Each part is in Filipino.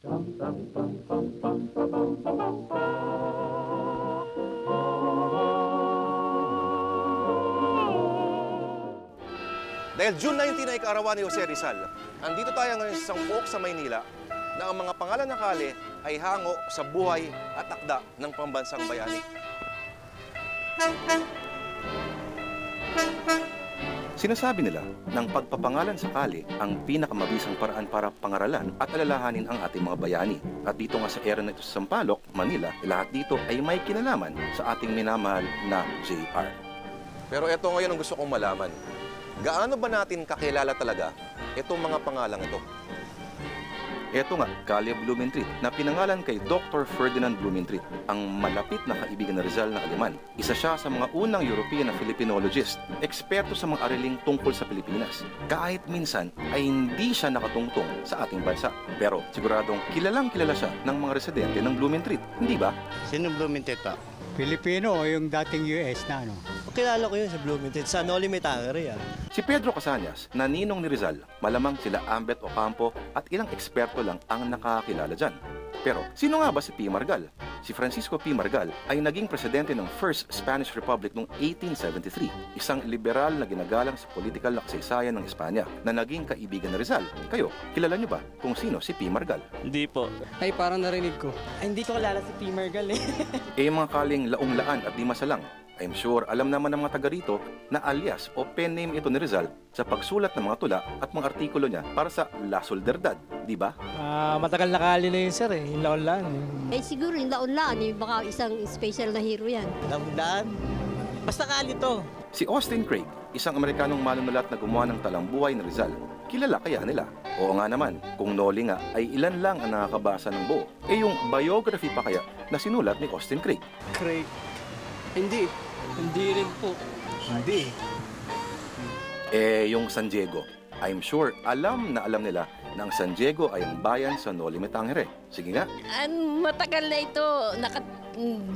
Dahil June 19 ay kaarawan ni Jose Rizal, andito tayo ngayon sa Sampok sa Maynila na ang mga pangalan ng kali ay hango sa buhay at akda ng pambansang bayani. Sinasabi nila ng pagpapangalan sa kali ang pinakamabisang paraan para pangaralan at alalahanin ang ating mga bayani. At dito nga sa era na ito sa Sampaloc, Manila, lahat dito ay may kinalaman sa ating minamahal na JR. Pero ito ngayon ang gusto kong malaman. Gaano ba natin kakilala talaga itong mga pangalang ito? Ito nga, Calle Blumentritt, na pinangalan kay Dr. Ferdinand Blumentritt, ang malapit na kaibigan na Rizal ng Aleman. Isa siya sa mga unang European na Filipinologist, eksperto sa mga ariling tungkol sa Pilipinas. Kahit minsan ay hindi siya nakatungtong sa ating bansa. Pero siguradong kilalang kilala siya ng mga residente ng Blumentritt, hindi ba? Sino Blumentritt pa? Pilipino o yung dating US na ano? Kilala ko yun sa Blumentritt. Sa Noli Me Tangere. Si Pedro Casañas, na ninong ni Rizal, malamang sila Ambet Ocampo at ilang eksperto lang ang nakakilala dyan. Pero sino nga ba si P. Margal? Si Francisco P. Margal ay naging presidente ng First Spanish Republic noong 1873, isang liberal na ginagalang sa political na kasaysayan ng Espanya na naging kaibigan ni Rizal. Kayo, kilala niyo ba kung sino si P. Margal? Hindi po. Ay, parang narinig ko. Ay, hindi ko kilala si P. Margal eh. Mga kaling Laong-Laan at Di Masalang, I'm sure alam naman ng mga taga rito na alias o pen name ito ni Rizal sa pagsulat ng mga tula at mga artikulo niya para sa La Soledad, di ba? Matagal na kali na yun, sir, eh. Yung laon-laan. Siguro yung laon-laan, baka isang special na hero yan. Damdam. Basta kali to. Si Austin Craig, isang Amerikanong manunulat na gumawa ng talambuhay ni Rizal. Kilala kaya nila? Oo nga naman, kung Noli nga ay ilan lang ang nakakabasa ng buo. Yung biography pa kaya na sinulat ni Austin Craig? Craig. Hindi. Hindi rin po. Hindi. Yung San Diego. I'm sure alam na alam nila na ang San Diego ay ang bayan sa Noli Me Tangere. Sige nga. Matagal na ito.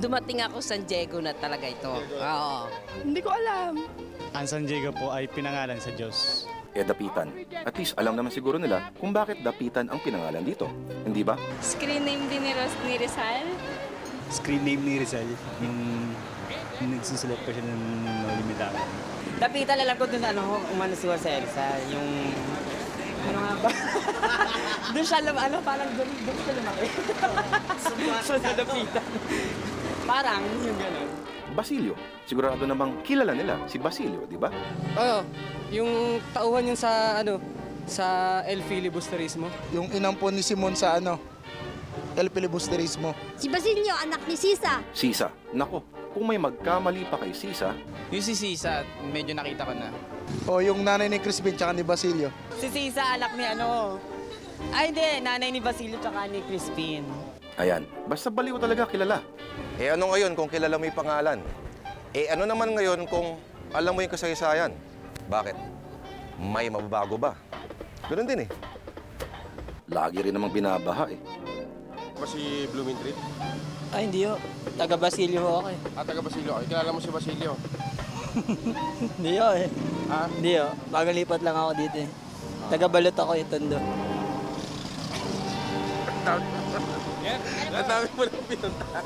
Dumating ako San Diego na talaga ito. Oo. Hindi ko alam. Ang San Diego po ay pinangalan sa Diyos. Dapitan. At least alam naman siguro nila kung bakit Dapitan ang pinangalan dito. Hindi ba? Screen name din ni Rizal. Screen name ni Rizal, yung nagsusulat pa siya ng Noli Me Tangere. Dapitan alam ko dun umano si Jose Rizal. Yung... Ano nga ba? Doon siya parang doon siya lumaki. Sa Dapitan. Parang yung gano'n. Basilio. Sigurado namang kilala nila si Basilio, di ba? Oo. Yung tauhan yun sa, sa El Filibusterismo. Yung inampon ni Simon sa El Filibusterismo. Si Basilio, anak ni Sisa. Sisa. Nako, kung may magkamali pa kay Sisa... Yung si Sisa, medyo nakita ko na. O yung nanay ni Crispin tsaka ni Basilio. Si Sisa, anak ni Ay, hindi. Nanay ni Basilio tsaka ni Crispin. Ayan, basta baliw talaga kilala. Ano ngayon kung kilala mo yung pangalan? Ano naman ngayon kung alam mo yung kasaysayan? Bakit? May mababago ba? Ganun din eh. Lagi rin namang binabaha eh. Ba si Blumentritt? Ay, hindi ho. Taga Basilio ho ako eh. Taga Basilio. Kilala mo si Basilio? Hindi ho eh. Hindi ho. Bagong lipat lang ako dito eh. Taga Balot ako yung Tondo. Ang dami mo lang pinuntahan.